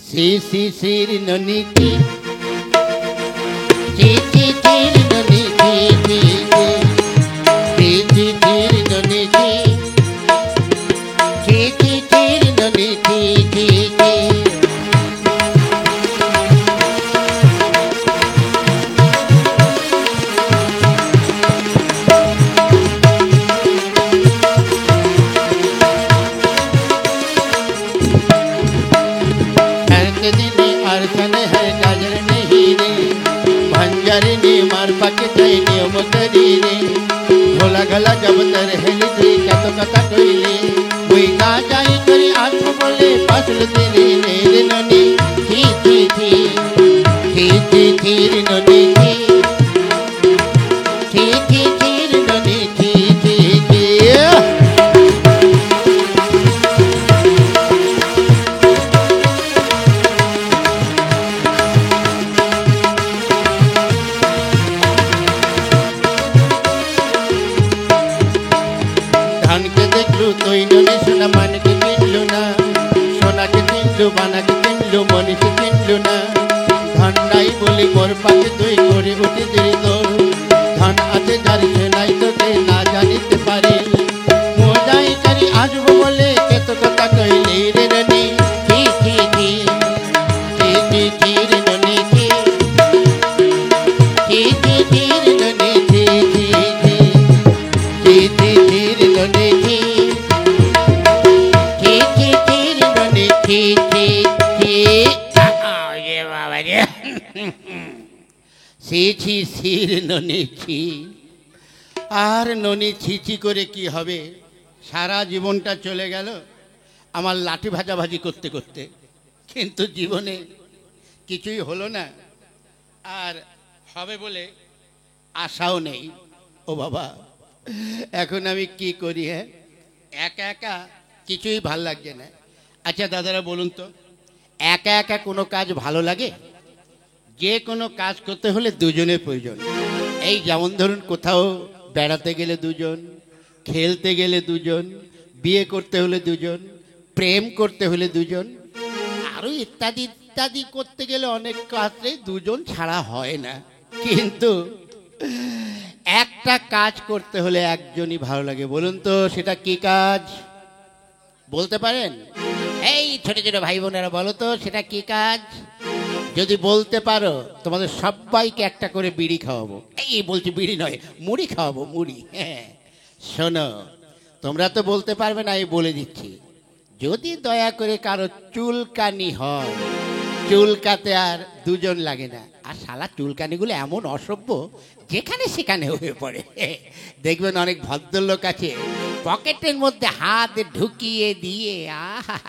C C সির ননীতি চি চি চির ননীতি চি চি চি চির ননীতি চি চি চির ননীতি চি চি नियम करीले भोला गला जब तर हेली थी कत कथा कइले मुई का जाई करी आत्म बोले पासल तेरे रे ननी थी थी थी थी थी थी ननी थी थी थी थी ननी थी थी थी বানাকে কিনলু মনীষী কিনলু না ধন নাই বলি মোর পাকে তুই করে উঠে দেরি তোর ধন আছে যার সে নাই তোকে না জানিতে পারে মোজাই করি আসবো বলে কত কথা কইলে রে ননি থি থি থি থি থি থি রে ননি থি থি থি থি রে ননি থি থি থি থি থি থি রে ননি থি থি থি থি রে ননি থি ছি ছির ননি ছি আর ননি ছিচি করে কি হবে সারা জীবনটা চলে গেল আমার লাঠি ভাজাভাজি করতে করতে কিন্তু জীবনে কিছুই হলো না আর হবে বলে আশাও নেই ও বাবা এখন আমি কি করি হ্যাঁ একা একা কিছুই ভাল লাগছে না আচ্ছা দাদারা বলুন তো একা একা কোনো কাজ ভালো লাগে যে কোনো কাজ করতে হলে দুজনের প্রয়োজন এই যেমন ধরুন কোথাও বেড়াতে গেলে দুজন খেলতে গেলে দুজন বিয়ে করতে হলে দুজন প্রেম করতে হলে দুজন আরও ইত্যাদি ইত্যাদি করতে গেলে অনেক কাজে দুজন ছাড়া হয় না কিন্তু একটা কাজ করতে হলে একজনই ভালো লাগে বলুন তো সেটা কি কাজ বলতে পারেন এই ছোট ছোট ভাই বোনেরা বলো তো সেটা কি কাজ যদি বলতে পারো তোমাদের সবাইকে একটা করে বিড়ি খাওয়াবো এই বলছি বিড়ি নয় মুড়ি খাওয়াবো মুড়ি হ্যাঁ শোনো তোমরা তো বলতে পারবে না এই বলে দিচ্ছি যদি দয়া করে কারো চুলকানি হয় চুলকাতে আর দুজন লাগে না আর শালা চুলকানিগুলো এমন অসভ্য যেখানে সেখানে হয়ে পড়ে দেখবেন অনেক ভদ্রলোক আছে পকেটের মধ্যে হাত ঢুকিয়ে দিয়ে আহা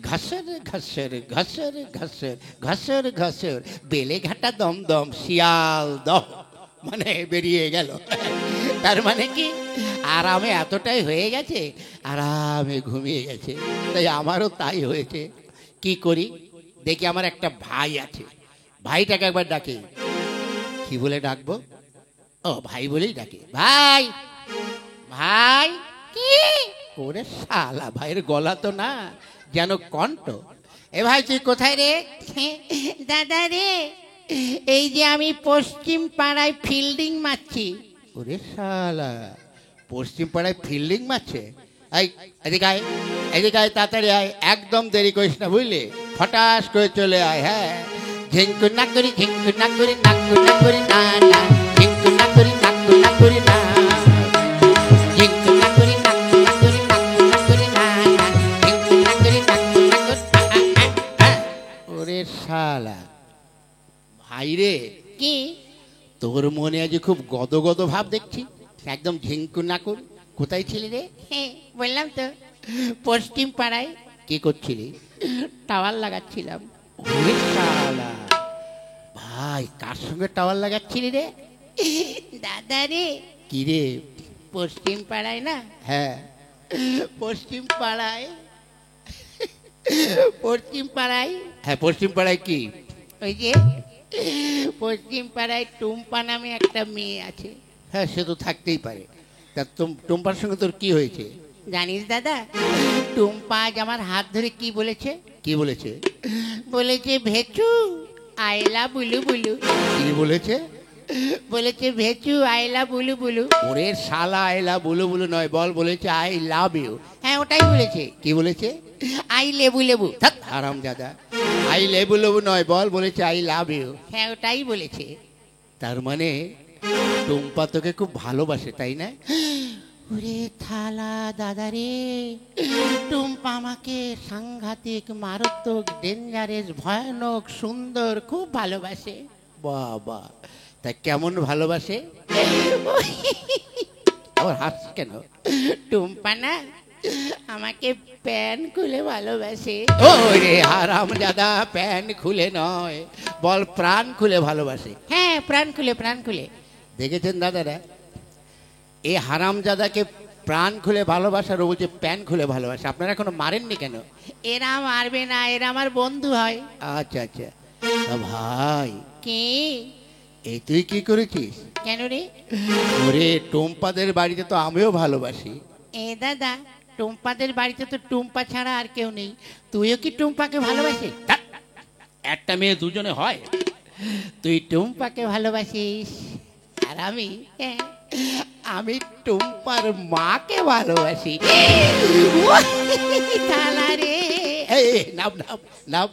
ঘসর ঘসর ঘসর ঘসর ঘসর ঘসর বেলে ঘাটা দম দম শিয়াল দম মানে বেরিয়ে গেল তার মানে কি আরামে এতটাই হয়ে গেছে আরামে ঘুমিয়ে গেছে তাই আমারও তাই হয়েছে কি করি দেখি আমার একটা ভাই আছে ভাইটাকে একবার ডাকি কি বলে ডাকবো ও ভাই বলেই ডাকে ভাই ভাই কি ওরে শালা ভাইয়ের গলা তো না যেন কণ্ঠ এ ভাই তুই কোথায় রে দাদা রে এই যে আমি পশ্চিম পাড়ায় ফিল্ডিং মারছি ওরে শালা পশ্চিম পাড়ায় ফিল্ডিং মারছে এই এদিকে আয় তাড়াতাড়ি আয় একদম দেরি করিস না বুঝলি ফটাস করে চলে আয় হ্যাঁ ঝিঙ্কু না করি নাকু না করি না না ঝিঙ্কু না করি নাকু না করি না ঝিঙ্কু না করি নাকু না করি না না ঝিঙ্কু না করি নাকু না করি ওরে শালা ভাই রে কি তোর মনে আজ খুব গদগদ ভাব দেখছি একদম ঝিঙ্কু নাকুর কোথায় ছিলি রে হ্যাঁ বললাম তো পশ্চিম পাড়ায় কি করছিলি টাওয়ার লাগাচ্ছিলাম ওরে শালা ভাই কার সঙ্গে টাওয়ার লাগাচ্ছিলি রে দাদা রে কি রে পশ্চিম পাড়ায় না হ্যাঁ পশ্চিম পাড়ায় হ্যাঁ পশ্চিম পাড়ায় কি ওই যে পশ্চিম পাড়ায় টুম্পা নামে একটা মেয়ে আছে হ্যাঁ সে তো থাকতেই পারে তা টুম্পার সঙ্গে তোর কি হয়েছে জানিস দাদা টুম্পা আজ আমার হাত ধরে কি বলেছে কি বলেছে? বলেছে ভেচু আইলা বুলু বুলু। কি বলেছে? বলেছে ভেচু আইলা বুলু বুলু। ওরে শালা আইলা বুলু বুলু নয়, বল বলেছে আই লাভ ইউ। হ্যাঁ ওটাই বলেছে। কি বলেছে? আই লেবু লেবু। হারাম দাদা, আই লেবু লেবু নয়, বল বলেছে আই লাভ ইউ। হ্যাঁ ওটাই বলেছে। তার মানে টুম্পা তোকে খুব ভালোবাসে, তাই না? ওরে থালা দাদা রে, টুম্পা আমাকে সাংঘাতিক মারাত্মক ডেঞ্জারেস ভয়ানক সুন্দর খুব ভালোবাসে। বাবা, তা কেমন ভালোবাসে? আবার হাসছিস কেন? টুম্পা না আমাকে প্যান খুলে ভালোবাসে। ওরে হারাম দাদা, প্যান খুলে নয়, বল প্রাণ খুলে ভালোবাসে। হ্যাঁ প্রাণ খুলে প্রাণ খুলে। দেখেছেন দাদারা, এই হারামজাদাকে প্রাণ খুলে ভালোবাসার ও বলছে প্যান খুলে ভালোবাসে। আপনারা এখনো মারেননি কেন? এরা মারবে না, এরা আমার বন্ধু হয়। আচ্ছা আচ্ছা, তা ভাই কি? এই তুই কি করেছিস? কেন রে? ওরে টুম্পাদের বাড়িতে তো আমিও ভালোবাসি। এ দাদা, টুম্পাদের বাড়িতে তো টুম্পা ছাড়া আর কেউ নেই, তুইও কি টুম্পাকে ভালোবাসিস? একটা মেয়ে দুজনে হয়? তুই টুম্পাকে ভালোবাসিস আর আমি, আমি টুম্পার মাকে ভালোবাসি। থালা রে। এই নাম নাম নাম।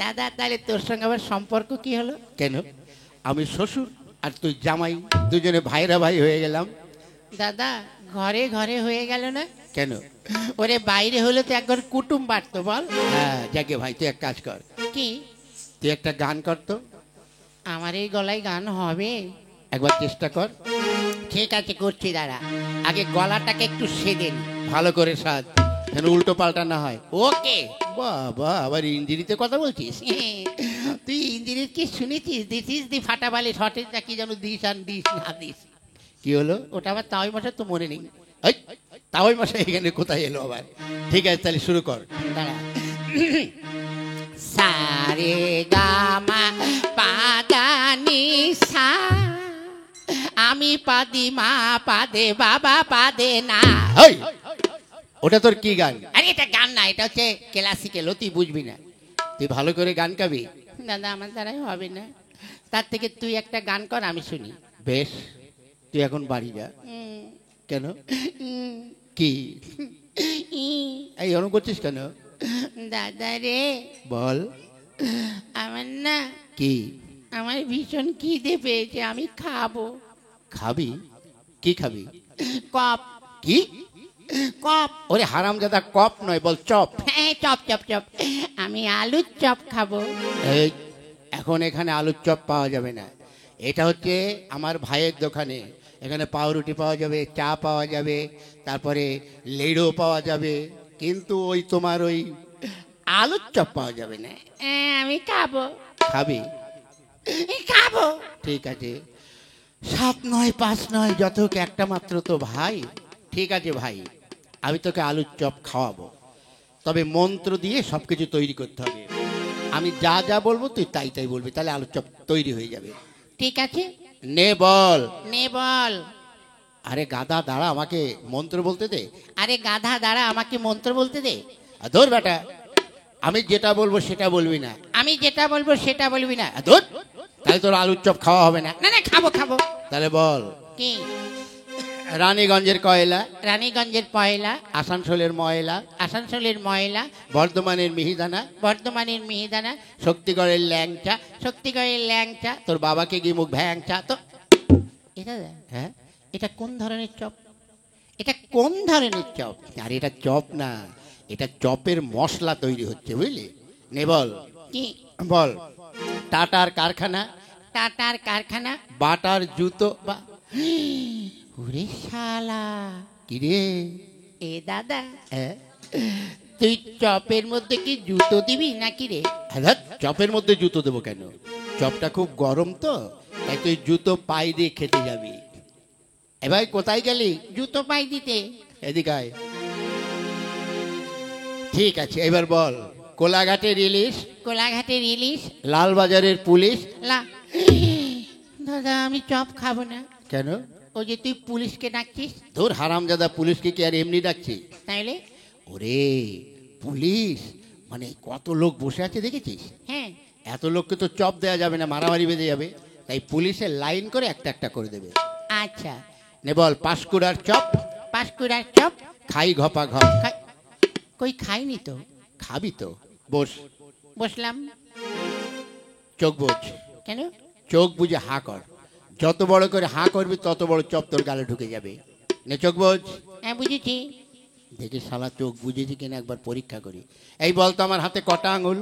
দাদা তাহলে তোর সঙ্গে আবার সম্পর্ক কি হলো? কেন? আমি শ্বশুর আর তুই জামাই, দুজনে ভাইরা ভাই হয়ে গেলাম। দাদা ঘরে ঘরে হয়ে গেল না? কেন? ওরে বাইরে হলে তো একবার কুটুম বাড়তো বল। হ্যাঁ যাকে ভাই, তুই এক কাজ কর, কি? তুই একটা গান কর তো। আমার এই গলায় গান হবে? একবার চেষ্টা কর। ঠিক আছে করছি দাঁড়া, আগে গলাটাকে একটু সেদে নি। ভালো করে সাজ, যেন উল্টো পাল্টা না হয়। ওকে। বাবা, আবার ইঞ্জিনিতে কথা বলছিস? তুই ইঞ্জিনিয়ার কি শুনেছিস? দিস ইজ দি ফাটাবালি শর্টেজ না কি যেন, দিস আর দিস না দিস। কি হলো? ওটা আবার তাওই মাসে তো মনে নেই। এই, তাও ওই মাসে এখানে কোথায় এলো আবার? ঠিক আছে তাহলে শুরু কর। দাঁড়া। সারে গামা পাদানি সা, আমি পাদি মা পাদে বাবা পাদে না। এই, ওটা তোর কি গান? আরে এটা গান না, এটা হচ্ছে ক্লাসিক্যাল, তুই বুঝবি না। তুই ভালো করে গান গাবি? দাদা আমার দ্বারাই হবে না, তার থেকে তুই একটা গান কর আমি শুনি। বেশ, তুই এখন বাড়ি যা। উম, কেন? উম, কি ই। এই অনু করছিস কেন? দাদা রে, বল। আমার না, কি? আমার ভীষণ খিদে পেয়েছে, আমি খাবো। খাবি? কি খাবি? কপ। কি? কপ। ওরে হারামজাদা, কপ নয়, বল চপ। হ্যাঁ চপ চপ চপ, আমি আলুর চপ খাবো। এই, এখন এখানে আলুর চপ পাওয়া যাবে না। এটা হচ্ছে আমার ভাইয়ের দোকানে। এখানে পাউরুটি পাওয়া যাবে, চা পাওয়া যাবে, তারপরে লেড়ো পাওয়া যাবে, কিন্তু ওই তোমার ওই আলুর চপ পাওয়া যাবে না। আমি খাবো। খাবি? খাবো। ঠিক আছে, 7 নয় 5 নয়, যত হোক একটা মাত্র তো ভাই। ঠিক আছে ভাই, আমি তোকে আলুর চপ খাওয়াবো, তবে মন্ত্র দিয়ে সব কিছু তৈরি করতে হবে। আমি যা যা বলবো তুই তাই তাই বলবি, তাহলে আলুর চপ তৈরি হয়ে যাবে। ঠিক আছে, নে বল। নে বল। আরে গাধা দাঁড়া, আমাকে মন্ত্র বলতে দে। আরে গাধা দাঁড়া, আমাকে মন্ত্র বলতে দে। ধর বেটা, আমি যেটা বলবো সেটা বলবি না। আমি যেটা বলবো সেটা বলবি না। ধর, তাহলে তোর আলুর চপ খাওয়া হবে না। না না খাবো খাবো। তাহলে বল। কি? রানীগঞ্জের কয়লা, রানীগঞ্জের পয়লা, আসানসোলের ময়লা, আসানসোলের ময়লা, বর্ধমানের মিহিদানা, বর্ধমানের মিহিদানা, শক্তিগড়ের ল্যাংচা, শক্তিগড়ের ল্যাংচা। তোর বাবাকে গিয়ে মুখ ভ্যাংচা। তো এটা হ্যাঁ, এটা কোন ধরনের চপ? এটা কোন ধরনের চপ? আর এটা চপ না, এটা চপের মশলা তৈরি হচ্ছে, বুঝলি? নে বল। কি? বল। টাটার কারখানা, টাটার কারখানা, বাটার জুতো। বা ওরে শালা, কি রে? এ দাদা, হ্যাঁ? তুই চপের মধ্যে কি জুতো দিবি নাকি রে? হ্যাঁ, চপের মধ্যে জুতো দেবো কেন? চপটা খুব গরম তো, তাই তুই জুতো পাই দিয়ে খেতে যাবি। এ ভাই কোথায় গেলি? জুতো পাই দিতে। এদিকে আয়। ঠিক আছে, এবার বল। কোলাঘাটের ইলিশ, কোলাঘাটের ইলিশ, লালবাজারের পুলিশ। লা দাদা আমি চপ খাবো না। কেন? ওই যে তুই পুলিশকে ডাকছিস। তোর হারামজাদা পুলিশকে কি আর এমনি ডাকছি? তাইলে? ওরে পুলিশ মানে কত লোক বসে আছে দেখেছিস? হ্যাঁ। এত লোককে তো চপ দেওয়া যাবে না, মারামারি বেঁধে যাবে, তাই পুলিশের লাইন করে একটা একটা করে দেবে। আচ্ছা। নে বল, পাঁশকুড়ার চপ। পাঁশকুড়ার চপ। খাই ঘপা ঘপ। কই খাইনি তো। খাবি তো, বস। বসলাম। চোখ বোঝ। কেন? চোখ বুঝে হা কর, যত বড় করে হা করবি তত বড় চপ তোর গালে ঢুকে যাবে। নে চোখ বোঝ। হ্যাঁ বুঝেছি। দেখি শালা চোখ বুঝেছি কিনা একবার পরীক্ষা করি। এই বলতো আমার হাতে কটা আঙুল?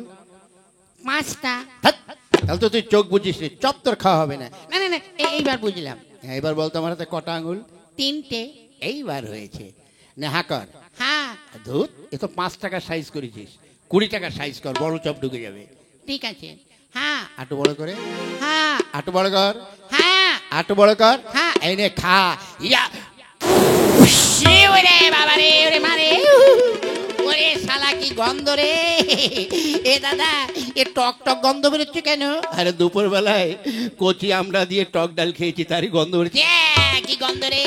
5টা। ধ্যাৎ, তাহলে তো তুই চোখ বুঝিস নি, চপ তোর খাওয়া হবে না। না না না, এইবার বুঝলাম। হ্যাঁ, এবার বলতো আমার হাতে কটা আঙুল? 3টে। এইবার হয়েছে। নে হা কর। হ্যাঁ। ধুত, এ তো 5 টাকার সাইজ করেছিস, 20 টাকার সাইজ কর, বড় চপ ঢুকে যাবে। ঠিক আছে। হ্যাঁ। আটু বড় করে। হ্যাঁ। আটু বড় কর। হ্যাঁ। আটু বড় কর। হ্যাঁ। এই নে খা। ইয়া, ওরে বাবা রে, ওরে মারে, ওরে শালা কি গন্ধ রে! এ দাদা, এ টক টক গন্ধ বেরোচ্ছে কেন? আরে দুপুর বেলায় কচি আমরা দিয়ে টক ডাল খেয়েছি, তারই গন্ধ বেরোচ্ছে। কি গন্ধ রে!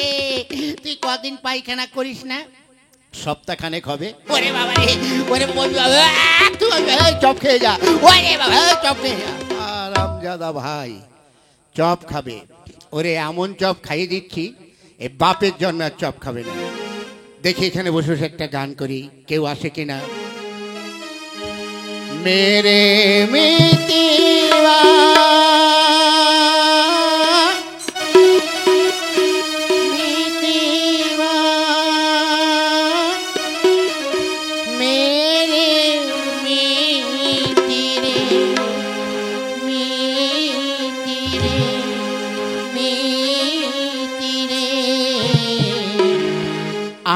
তুই কদিন পায়খানা করিস না? সপ্তাহখানেক হবে। ওরে বাবা রে, ওরে বলবি বাবা, তুই চপ খেয়ে যা। ওরে বাবা, চপ খেয়ে যা। আরামজাদা ভাই চপ খাবে। ওরে এমন চপ খাইয়ে দিচ্ছি, এ বাপের জন্য আর চপ খাবে না। দেখি এখানে বসে বসে একটা গান করি, কেউ আসে কিনা। মেরে মিতিবা মিতিবা মেরে মিতিরে মিতিরে মিতিরে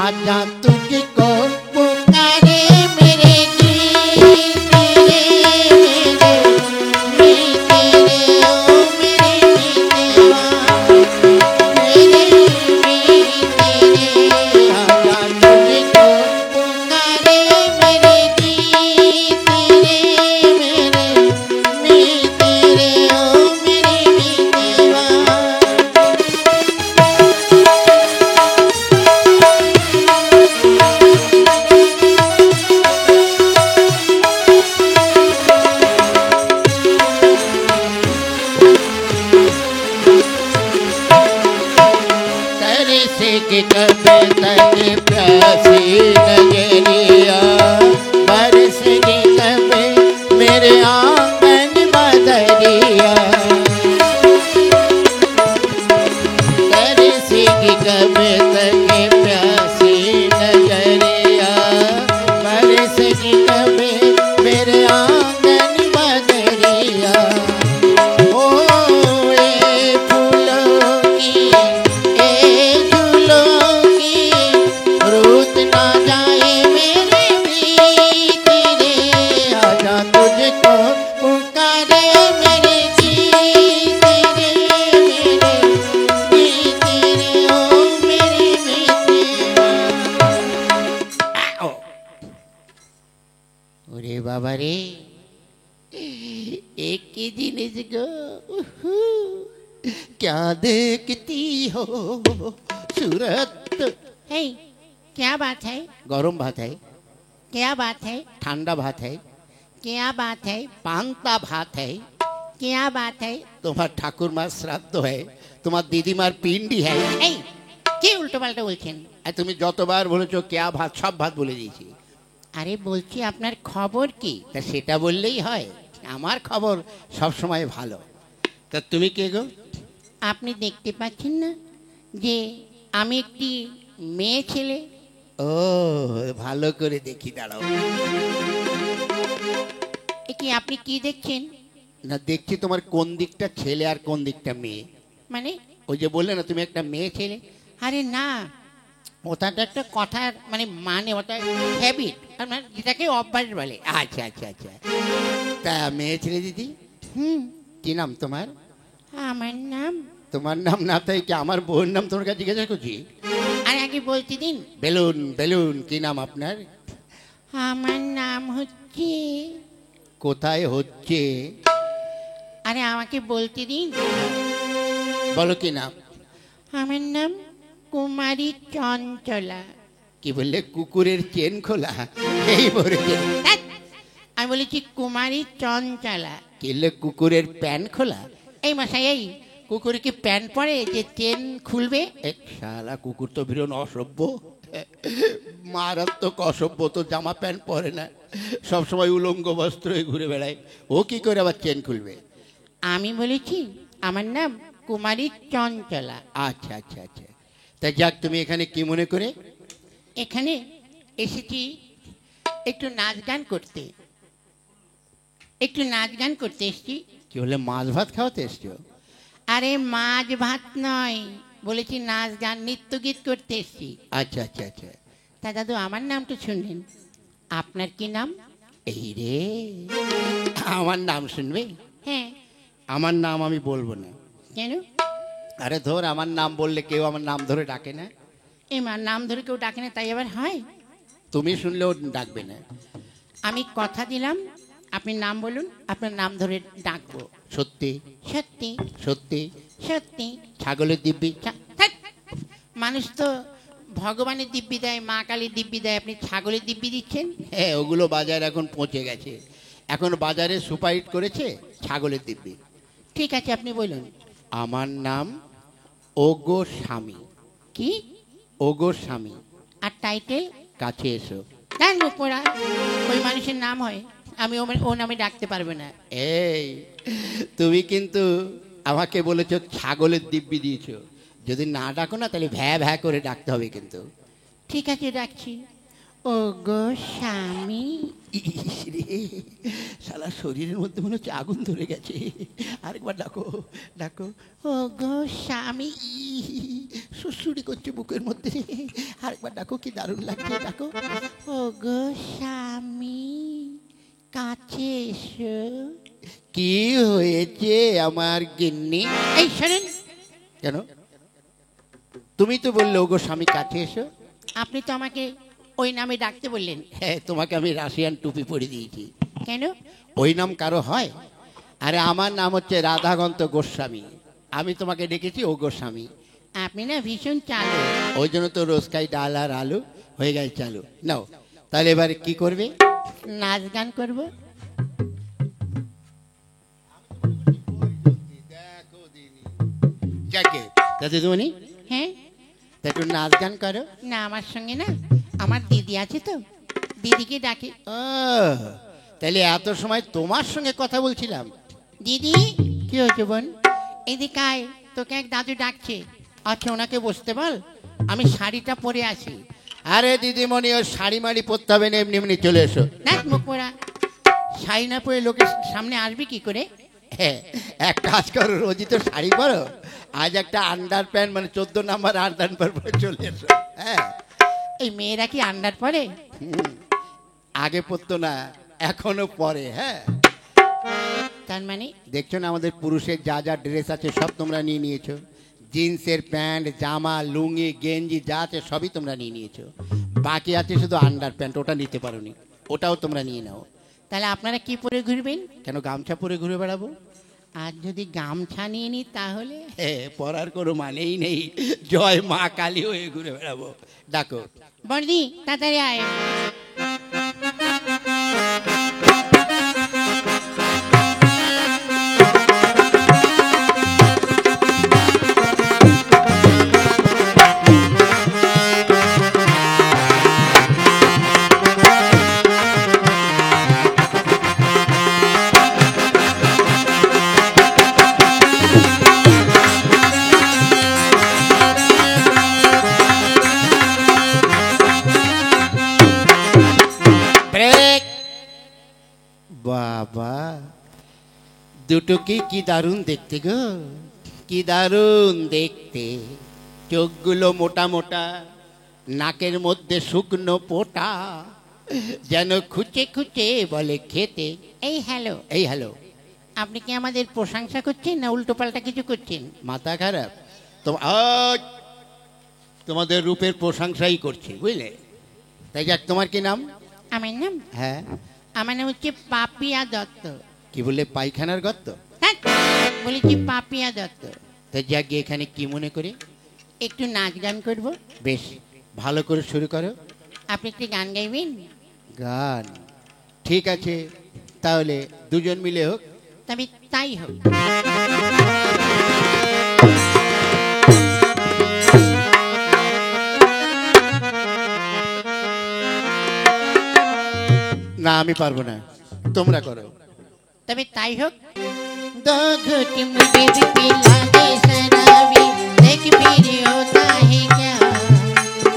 आजा तुझको पुकारे मेरे गीत रे मेरे ओ मेरे मीतवा मेरे मीत रे आजा तुझको पुकारे मेरे गीत रे मेरे मीत रे ओ मेरे मीतवा। तरसे के कब तक प्यासी नजरिया, बरस के कब मेरे आंगन बदरिया। तरसे के कब तक प्यासी नजरिया, बरस के कब मेरे आंगन बदरिया। ओ ए फूलों की झूलों की रुत ना जाए मेरे बीत रे। आजा तुझको पुकारे मेरे गीत रे मेरे गीत रे ओ मेरे मीतवा। ওরে বাবা রে, एक ही जिनिस गो उहू, क्या देखती हो सूरत। हे, क्या बात है? गरम भात है, क्या बात है? ठंडा भात है, क्या बात है? पांता भात है। क्या बात है? তোমার ঠাকুরমার শ্রাদ্ধ হয়, তোমার দিদিমার পিন্ডি হয়। এই কি উল্টো পাল্টা বলছেন? আর তুমি যতবার বলেছো কেয়া ভাত, সব ভাত বলে দিয়েছি। আরে বলছি আপনার খবর কি? তা সেটা বললেই হয়? আমার খবর সব সময় ভালো। তা তুমি কে গো? আপনি দেখতে পাচ্ছেন না যে আমি একটি মেয়ে ছেলে? ও, ভালো করে দেখি, দাঁড়াও। এ কি আপনি কি দেখছেন? না, দেখছি তোমার কোন দিকটা ছেলে আর কোন দিকটা মেয়ে। মানে? ওই যে বললে না তুমি একটা মেয়ে ছেলে। আরে না, ওটা তো একটা কথার মানে ওটা হ্যাবিট, আপনার যেটাকে অভ্যাস বলে। আচ্ছা আচ্ছা আচ্ছা, তা মেয়ে ছেলে দিদি, হুম। কি নাম তোমার? আমার নাম? তোমার নাম না তাই কি আমার বউয়ের নাম তোমার কাছে জিজ্ঞাসা করছি? আরে আগে বলতে দিন। বেলুন বেলুন, কি নাম আপনার? আমার নাম হচ্ছে। কোথায় হচ্ছে? আরে আমাকে বলতে দিন। বলো কি নাম? আমার নাম কুমারী চঞ্চলা। কি বললে? কুকুরের চেন খোলা? এই বলেছে। ধ্যাৎ, আমি বলেছি কুমারী চঞ্চলা। কিলে কুকুরের প্যান খোলা? এই মশাই, এই কুকুর কি প্যান্ট পরে যে চেন খুলবে? এ শালা কুকুর তো ভীষণ অসভ্য, মারাত্মক অসভ্য। তো জামা প্যান্ট পরে না, সবসময় উলঙ্গ বস্ত্র ঘুরে বেড়ায়। ও কি করে আবার চেন খুলবে? আমি বলেছি আমার নাম কুমারী চঞ্চলা। আচ্ছা আচ্ছা আচ্ছা, তা যাক, তুমি এখানে কি মনে করে? এখানে এসেছি একটু নাচ গান করতে, একটু নাচ গান করতে এসেছি। কি হলে, মাছ ভাত খাওয়াতে এসছো? আরে মাছ ভাত নয়, বলেছি নাচ গান নৃত্য গীত করতে এসেছি। আচ্ছা আচ্ছা আচ্ছা। তা দাদু আমার নাম তো শুনলেন, আপনার কি নাম? এই রে, আমার নাম শুনবে? হ্যাঁ। আমার নাম আমি বলবো না। কেন? আরে ধর, আমার নাম বললে কেউ আমার নাম ধরে ডাকে না। এমার নাম ধরে কেউ ডাকে না, তাই আবার হয়? তুমি শুনলেও ডাকবে না। আমি কথা দিলাম, আপনি নাম বলুন, আপনার নাম ধরে ডাকবো। সত্যি সত্যি সত্যি? সত্যি। ছাগলের দিব্যি? ধ্যাৎ, মানুষ তো ভগবানের দিব্যি দেয়, মা কালীর দিব্যি দেয়, আপনি ছাগলের দিব্যি দিচ্ছেন? হ্যাঁ, ওগুলো বাজারে এখন পৌঁছে গেছে। এখন বাজারে সুপারহিট করেছে ছাগলের দিব্যি। ঠিক আছে, আপনি বলুন। আমার নাম ওগো স্বামী। কি? ওগো স্বামী। আর টাইটেল? কাছে এসো। ডান মুখ পোড়া, ওই মানুষের নাম হয়, আমি ও নামে ডাকতে পারবো না। এই, তুমি কিন্তু আমাকে বলেছো ছাগলের দিব্যি দিয়েছো। যদি না ডাকো না, তাহলে ভ্যা ভ্যা করে ডাকতে হবে কিন্তু। ঠিক আছে, ডাকছি। ও গো স্বামী। ইস রে, শালা শরীরের মধ্যে মনে হচ্ছে আগুন ধরে গেছে। আরেকবার ডাকো, ডাকো। ও গো স্বামী। সুড়সুড়ি করছে বুকের মধ্যে। আরেকবার ডাকো, কি দারুণ লাগছে, ডাকো। ও গো স্বামী, কাছে এসো। কি হয়েছে আমার গিন্নি? এই শোনেন, কেন? তুমি তো বললে ওগো স্বামী, কাছে এসো। আপনি তো আমাকে ওই নামে ডাকতে বললেন। হ্যাঁ, তোমাকে আমি রাশিয়ান টুপি পরে দিয়েছি। কেন? ওই নাম কারো হয়? আরে আমার নাম হচ্ছে রাধাকান্ত গোস্বামী, আমি তোমাকে ডেকেছি ও গোস্বামী। আপনি না ভীষণ চালু। ওই জন্য তো রোজ খাই ডাল আর আলু, হয়ে গেছে চালু। নাও, তাহলে এবারে কি করবে? নাচ গান করবো। যাকে তাতে তুমি, হ্যাঁ। তা একটু নাচ গান করো। না, আমার সঙ্গে না, আমার দিদি আছে তো, দিদিকে ডাকি। ও, তাহলে এত সময় তোমার সঙ্গে কথা বলছিলাম। দিদি, কি হয়েছে বোন? এদিকে আয়, তোকে এক দাদু ডাকছে। আচ্ছা, ওনাকে বসতে বল, আমি শাড়িটা পরে আসি। আরে দিদিমণি, ওর শাড়ি মাড়ি পরতে হবে না, এমনি এমনি চলে এসো। নাচ মুখ পোড়া, শাড়ি না পরে লোকের সামনে আসবি কি করে? হ্যাঁ, এক কাজ করো, রোজই তো শাড়ি পরো, আজ একটা আন্ডার প্যান্ট, মানে 14 নম্বর আন্ডার প্যান্ট পরে চলে এসো। হ্যাঁ, এই মেয়েরা কি আন্ডার পরে? আগে পরতো না, এখনো পরে। হ্যাঁ, তার মানে? দেখছো না, আমাদের পুরুষের যা যা ড্রেস আছে সব তোমরা নিয়ে নিয়েছো। জিন্সের প্যান্ট, জামা, লুঙ্গি, গেঞ্জি যা আছে সবই তোমরা নিয়ে নিয়েছো। বাকি আছে শুধু আন্ডার প্যান্ট, ওটা নিতে পারোনি, ওটাও তোমরা নিয়ে নাও। তাহলে আপনারা কি পরে ঘুরবেন? কেন, গামছা পরে ঘুরে বেড়াবো? আর যদি গামছা নিয়ে নিই তাহলে? হ্যাঁ, পরার কোনো মানেই নেই, জয় মা কালী হয়ে ঘুরে বেড়াবো। ডাকো। বর্দি, তাড়াতাড়ি আয়। ব্রেক। বাবা, দুটোকে কি দারুণ দেখতে গো, কি দারুণ দেখতে। চোখগুলো মোটা মোটা, নাকের মধ্যে শুকনো পোটা, যেন খুঁচে খুঁচে বলে খেতে। এই হ্যালো, এই হ্যালো। আপনি কি আমাদের প্রশংসা করছেন না উল্টো পাল্টা কিছু করছেন? মাথা খারাপ তো? তোমাদের রূপের প্রশংসাই করছি, বুঝলে? তাই যাক, তোমার কি নাম? আমার নাম? হ্যাঁ। আমার নাম হচ্ছে পাপিয়া দত্ত। কি বললে, পায়খানার গর্ত? হ্যাঁ, বলেছি পাপিয়া দত্ত। তাই যাক, এখানে কি মনে করে? একটু নাচ গান করব। বেশ, ভালো করে শুরু করো। আপনি একটি গান গাইবেন? গান? ঠিক আছে, তাহলে দুজন মিলে হোক। তবে তাই হোক। না আমি পারবো না, তোমরা করো। तभी ताई हो दो घूंट मुझे भी पिला दे शराबी देख फिर होता है क्या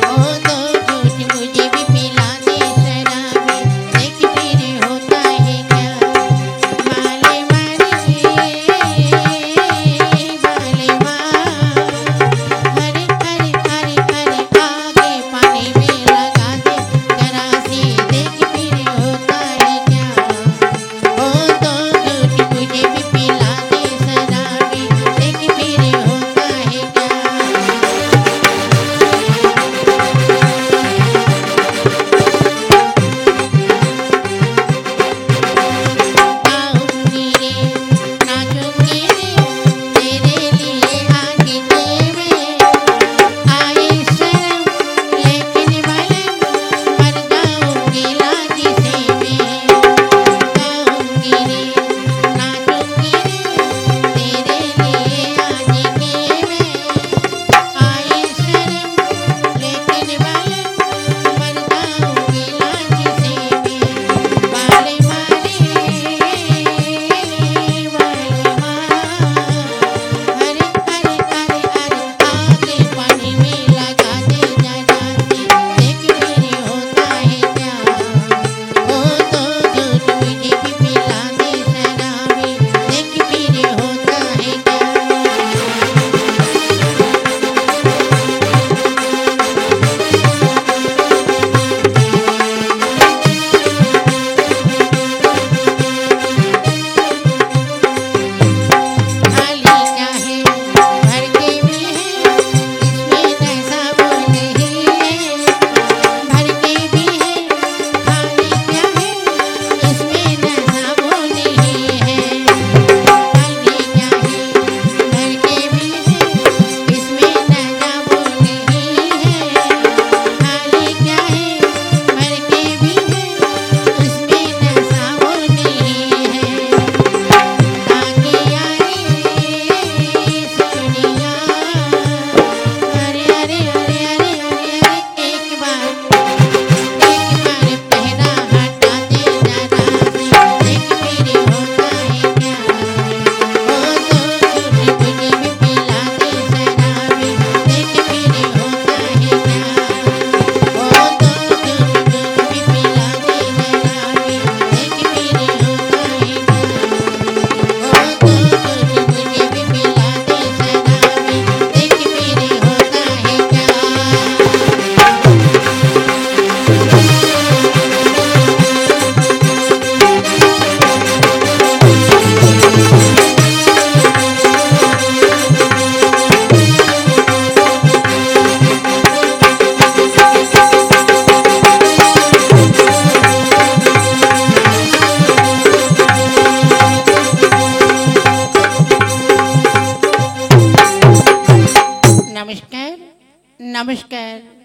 ओ दो घूंट मुझे भी पिला दे शराबी देख फिर होता है क्या माले मारे माले मार हरे हरे हरे हरे आगे पानी में लगा दे जरा सी देख फिर होता है क्या ओ दो घूंट मुझे भी पिला दे शराबी देख फिर होता है क्या आऊंगी रे नाचूंगी रे तेरे लिए आगे के मैं आए शर्म लेकिन बलम मर जाऊंगी लाज से मैं आऊंगी रे नाचूंगी रे तेरे लिए आगे के मैं आए शर्म लेकिन बलम मर जाऊंगी लाज से मैं वाले मारे वाले मार हरे हरे हरे हरे आगे पानी में लगा दे जरा सी देख फिर होता है क्या ओ दो घूंट मुझे भी पिला दे शराबी देख फिर होता है क्या खाली चाहे भर के भी है इसमें नशा वो नहीं है भर के भी है खाली चाहे इसमें नशा वो नहीं है खाली चाहे भर के भी है इसमें नशा वो नहीं है खाली चाहे भर के भी है उसमें नशा वो नहीं है ताकि यारी सोनिया अरे अरे अरे अरे अरे अरे एक बार पहरा हटा दे जरा सी देख फिर होता है क्या ओ दो घूंट मुझे भी पिला दे शराबी देख फिर होता है क्या ओ दो घूंट मुझे भी पिला दे शराबी देख फिर होता है क्या ओ दो घूंट मुझे भी पिला दे शराबी देख फिर होता है क्या नमस्कार नमस्कार